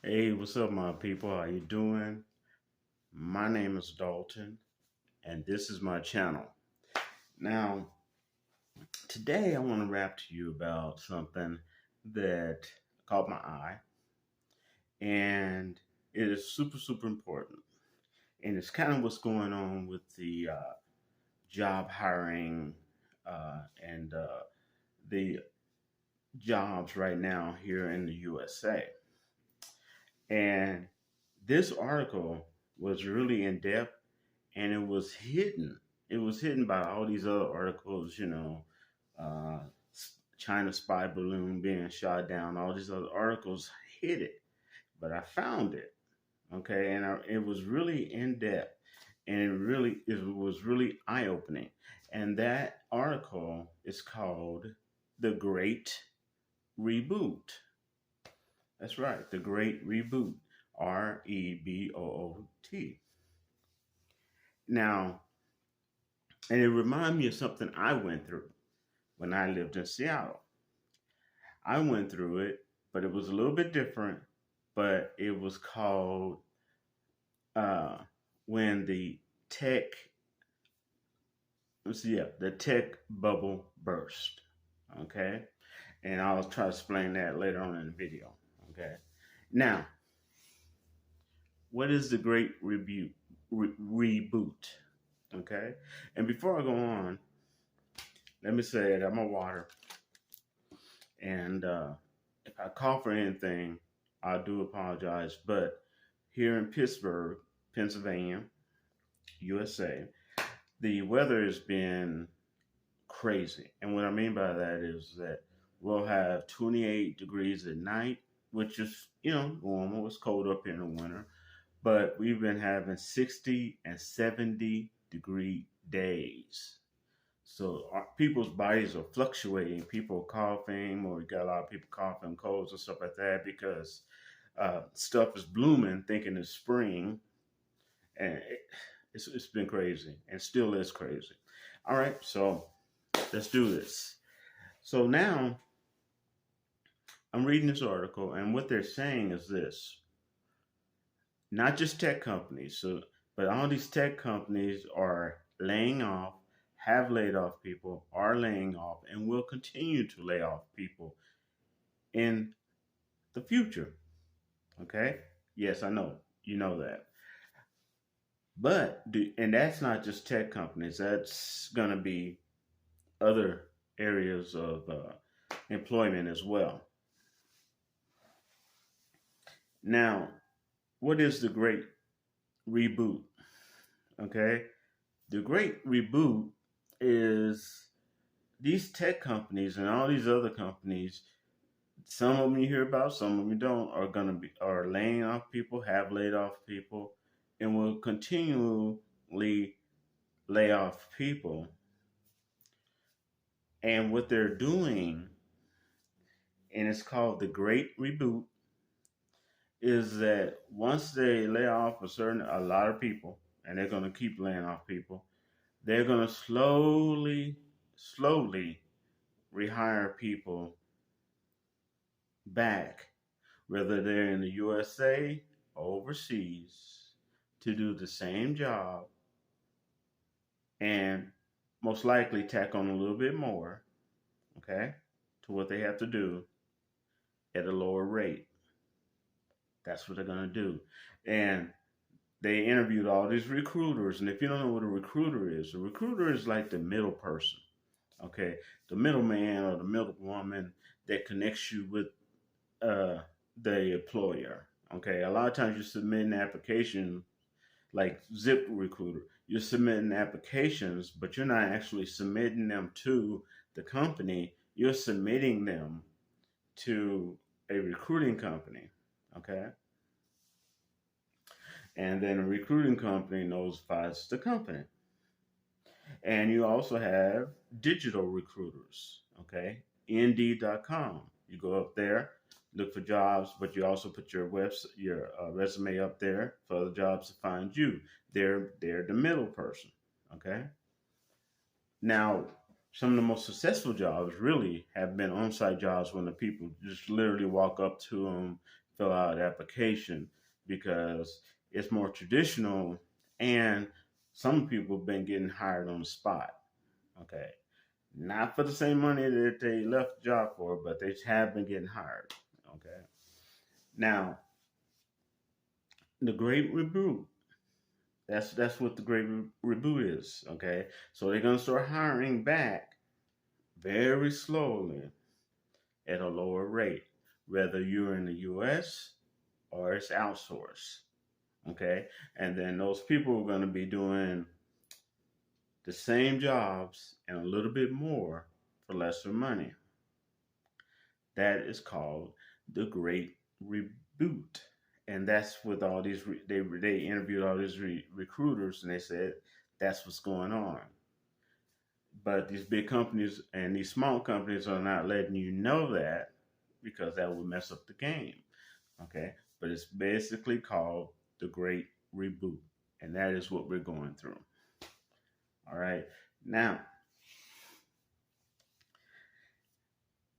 Hey, what's up, my people? How you doing? My name is Dalton, and this is my channel. Now, today I want to rap to you about something that caught my eye, and it is super, super important. And it's kind of what's going on with the job hiring and the jobs right now here in the USA. And this article was really in depth and it was hidden. It was hidden by all these other articles, uh, China spy balloon being shot down. All these other articles hid it, but I found it. Okay, and it was really in depth, and it was really eye opening. And that article is called "The Great Reboot." That's right, The Great Reboot. Reboot. Now, and it reminded me of something I went through when I lived in Seattle. I went through it, but it was a little bit different. But it was called uh, when tech, the tech bubble burst. Okay, and I'll try to explain that later on in the video. Okay, now what is the reboot? Okay, and before I go on, let me say I got my water. And if I cough or anything, I do apologize. But here in Pittsburgh, Pennsylvania, USA, the weather has been crazy. And what I mean by that is that we'll have 28 degrees at night, which is, normal. It's cold up here in the winter. But we've been having 60 and 70-degree days. So people's bodies are fluctuating. People are coughing, or we got a lot of people coughing, colds and stuff like that because stuff is blooming, thinking it's spring, and it's been crazy, and still is crazy. All right, so let's do this. So now I'm reading this article, and what they're saying is this: not just tech companies, but all these tech companies are laying off, have laid off people, are laying off, and will continue to lay off people in the future. Okay? Yes, I know. You know that. And that's not just tech companies, that's going to be other areas of employment as well. Now, what is the great reboot? Okay? The great reboot is these tech companies and all these other companies. Some of them you hear about, some of them you don't, are laying off people, have laid off people, and will continually lay off people. And what they're doing, and it's called the Great Reboot, is that once they lay off a lot of people, and they're going to keep laying off people, they're going to slowly rehire people back, whether they're in the USA or overseas, to do the same job and most likely tack on a little bit more, okay, to what they have to do at a lower rate. That's what they're going to do. And they interviewed all these recruiters. And if you don't know what a recruiter is like the middle person, okay, the middleman or the middle woman that connects you with the employer. Okay, a lot of times you submit an application like Zip Recruiter. You're submitting applications, but you're not actually submitting them to the company. You're submitting them to a recruiting company. Okay. And then a recruiting company notifies the company. And you also have digital recruiters. Okay. Indeed.com. You go up there, look for jobs, but you also put your resume up there for other jobs to find you. They're the middle person. Okay. Now, some of the most successful jobs really have been on-site jobs when the people just literally walk up to them, fill out an application because it's more traditional, and some people have been getting hired on the spot. Okay. Not for the same money that they left the job for, but they have been getting hired. Okay. Now, the Great Reboot. That's what the Great Reboot is. Okay. So they're gonna start hiring back very slowly at a lower rate, whether you're in the U.S. or it's outsourced. Okay. And then those people are going to be doing the same jobs and a little bit more for lesser money. That is called the Great Reboot. And that's with all these, they interviewed all these recruiters, and they said that's what's going on. But these big companies and these small companies are not letting you know that because that would mess up the game. Okay. But it's basically called the Great Reboot. And that is what we're going through. All right. Now,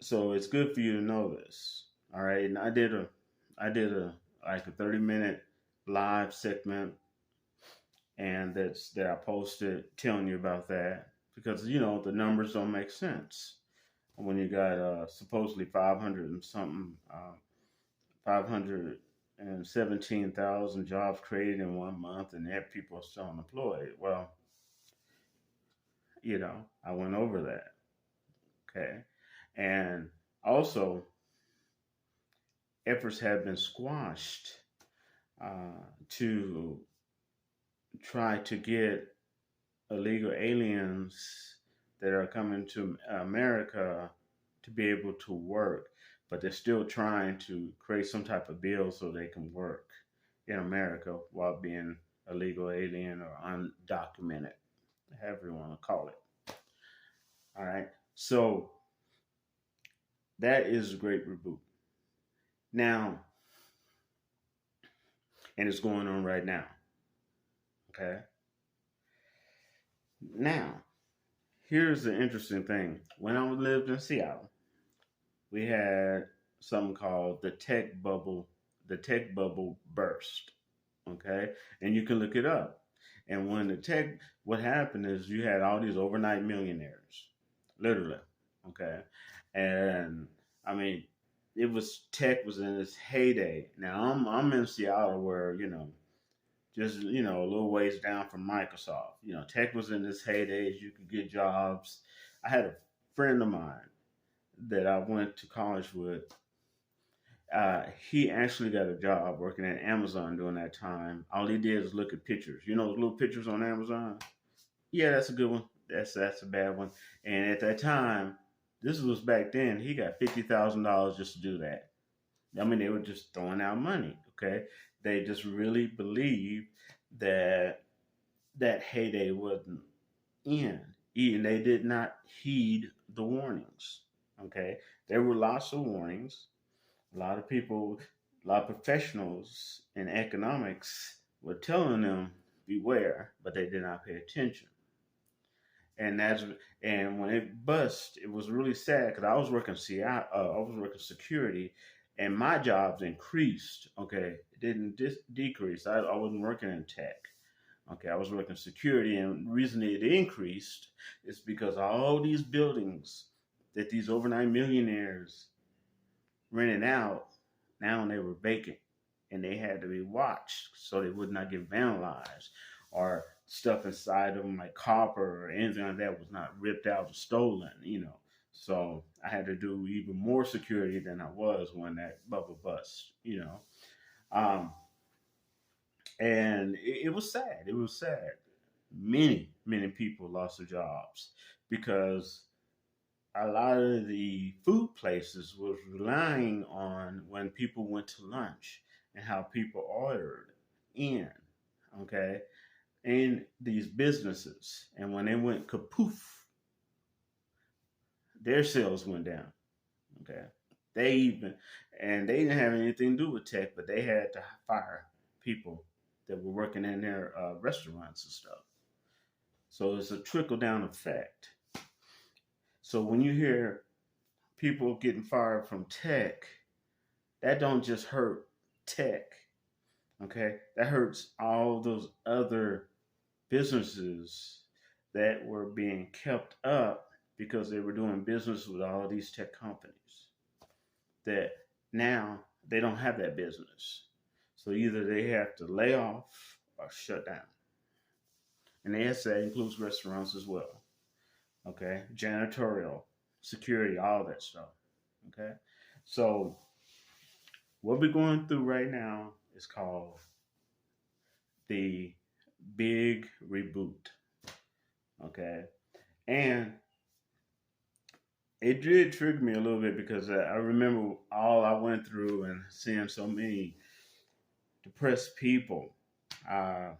so it's good for you to know this. All right. And I did a like a 30-minute live segment, and that I posted telling you about that because the numbers don't make sense when you got supposedly 500 and something 517,000 jobs created in 1 month, and yet people are still unemployed. Well, I went over that. Okay. And also, efforts have been squashed to try to get illegal aliens that are coming to America to be able to work, but they're still trying to create some type of bill so they can work in America while being a legal alien or undocumented, however you want to call it. All right. So that is a Great Reboot. Now, and it's going on right now. Okay. Now, here's the interesting thing. When I lived in Seattle, we had something called the tech bubble. The tech bubble burst. Okay. And you can look it up. And what happened is you had all these overnight millionaires, literally. Okay. And I mean, tech was in its heyday. Now I'm in Seattle where, just, a little ways down from Microsoft. Tech was in its heyday. You could get jobs. I had a friend of mine that I went to college with. He actually got a job working at Amazon during that time. All he did was look at pictures. Those little pictures on Amazon? Yeah, that's a good one. That's a bad one. And at that time, this was back then, he got $50,000 just to do that. I mean, they were just throwing out money, okay? They just really believed that heyday wasn't in. And they did not heed the warnings, okay? There were lots of warnings. A lot of people, a lot of professionals in economics were telling them, beware, but they did not pay attention. And when it bust, it was really sad because I was working security, and my jobs increased. Okay, it didn't decrease. I wasn't working in tech. Okay, I was working security, and the reason it increased is because all these buildings that these overnight millionaires rented out, now they were vacant, and they had to be watched so they would not get vandalized, or stuff inside of them like copper or anything like that was not ripped out or stolen, So I had to do even more security than I was when that bubble bust, And it was sad. It was sad. Many, many people lost their jobs because a lot of the food places was relying on when people went to lunch and how people ordered in, okay, in these businesses. And when they went kapoof, their sales went down, okay. They didn't have anything to do with tech, but they had to fire people that were working in their restaurants and stuff. So it's a trickle down effect. So when you hear people getting fired from tech, that don't just hurt tech. Okay, that hurts all those other businesses that were being kept up because they were doing business with all of these tech companies that now they don't have that business. So either they have to lay off or shut down. And yes, that includes restaurants as well. Okay, janitorial, security, all that stuff. Okay, so what we're going through right now is called the big reboot. Okay, and it did trigger me a little bit because I remember all I went through and seeing so many depressed people. Uh,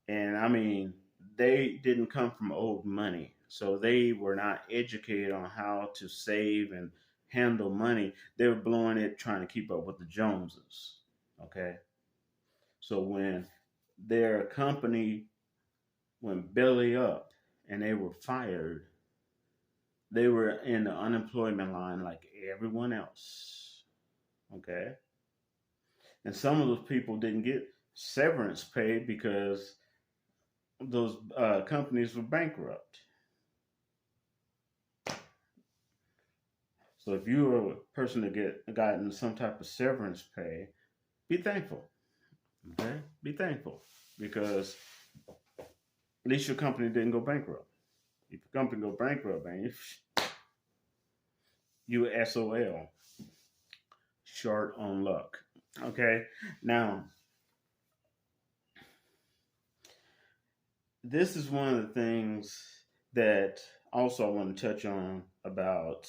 and I mean, they didn't come from old money. So they were not educated on how to save and handle money. They were blowing it trying to keep up with the Joneses. Okay. So when their company went belly up and they were fired, they were in the unemployment line like everyone else. Okay. And some of those people didn't get severance pay because those companies were bankrupt. So if you are a person that gotten some type of severance pay, be thankful. Okay, be thankful because at least your company didn't go bankrupt. If your company go bankrupt, man, you SOL, short on luck. Okay, now this is one of the things that also I want to touch on about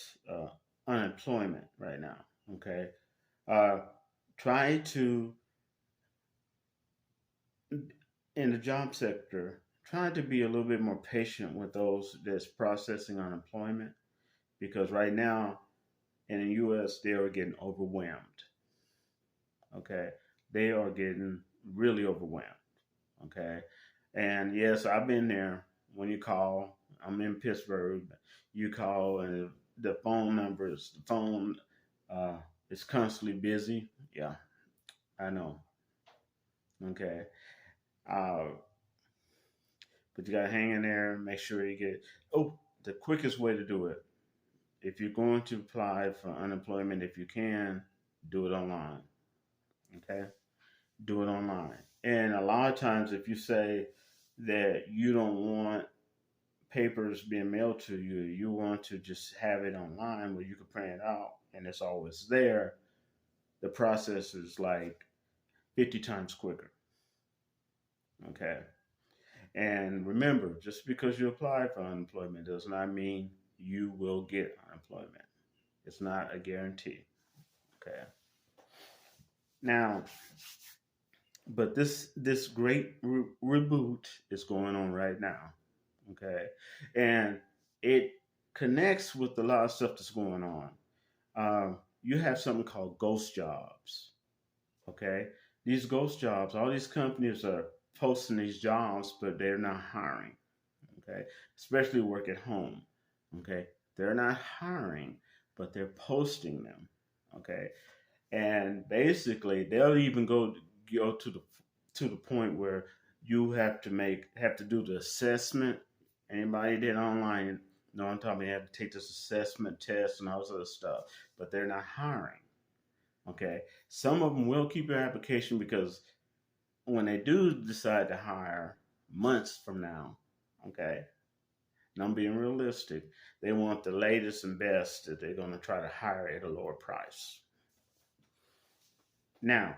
unemployment right now. Okay, uh, try to in the job sector, try to be a little bit more patient with those that's processing unemployment because right now in the U.S. they are getting overwhelmed. Okay, they are getting really overwhelmed. Okay, and yes, I've been there. When you call, I'm in Pittsburgh. You call and the phone uh, is constantly busy. Yeah, I know. Okay. Uh, but you gotta hang in there. Make sure you get. Oh, the quickest way to do it. If you're going to apply for unemployment, if you can, do it online. Okay, do it online. And a lot of times, if you say that you don't want papers being mailed to you, you want to just have it online where you can print it out and it's always there. The process is like 50 times quicker. Okay. And remember, just because you apply for unemployment does not mean you will get unemployment. It's not a guarantee. Okay. Now, but this great reboot is going on right now. Okay, and it connects with a lot of stuff that's going on. You have something called ghost jobs. Okay, these ghost jobs, all these companies are posting these jobs, but they're not hiring. Okay, especially work at home. Okay, they're not hiring, but they're posting them. Okay, and basically they'll even go to the point where you have to do the assessment. Anybody did online know I'm talking about, you have to take this assessment test and all this other stuff, but they're not hiring. Okay, some of them will keep your application because when they do decide to hire months from now, okay, and I'm being realistic, they want the latest and best that they're going to try to hire at a lower price. Now,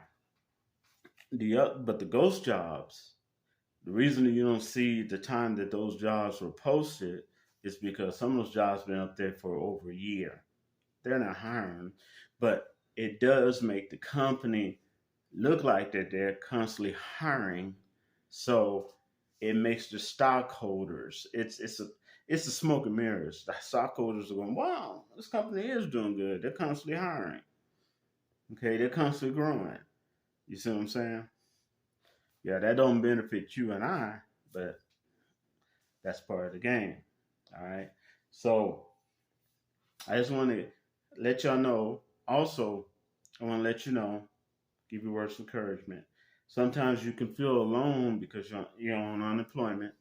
but the ghost jobs, the reason that you don't see the time that those jobs were posted is because some of those jobs been up there for over a year. They're not hiring, but it does make the company look like that they're constantly hiring. So it makes the stockholders, it's a smoke and mirrors. The stockholders are going, wow, this company is doing good. They're constantly hiring. Okay, they're constantly growing. You see what I'm saying? Yeah, that don't benefit you and I, but that's part of the game. All right. So I just want to let y'all know. Also, I want to let you know give you words of encouragement. Sometimes you can feel alone because you're on unemployment.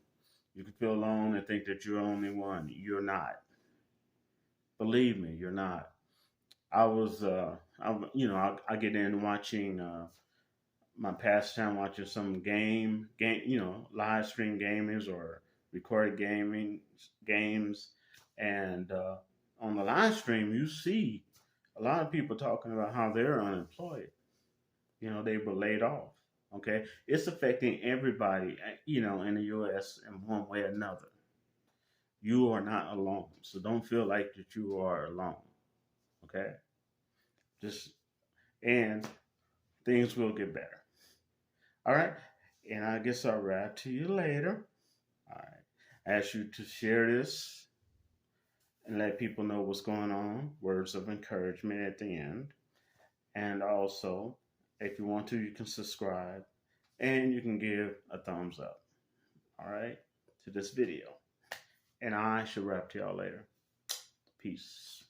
You can feel alone and think that you're the only one. You're not. Believe me, you're not. I was, I get in watching my pastime, watching some game, live stream gamings or recorded games, and on the live stream, you see a lot of people talking about how they're unemployed. They were laid off. Okay, it's affecting everybody, in the U.S. in one way or another. You are not alone, so don't feel like that you are alone. Okay, just and things will get better. All right, and I guess I'll write to you later. All right, I ask you to share this and let people know what's going on. Words of encouragement at the end, and also, if you want to, you can subscribe and you can give a thumbs up. All right, to this video. And I should wrap to y'all later. Peace.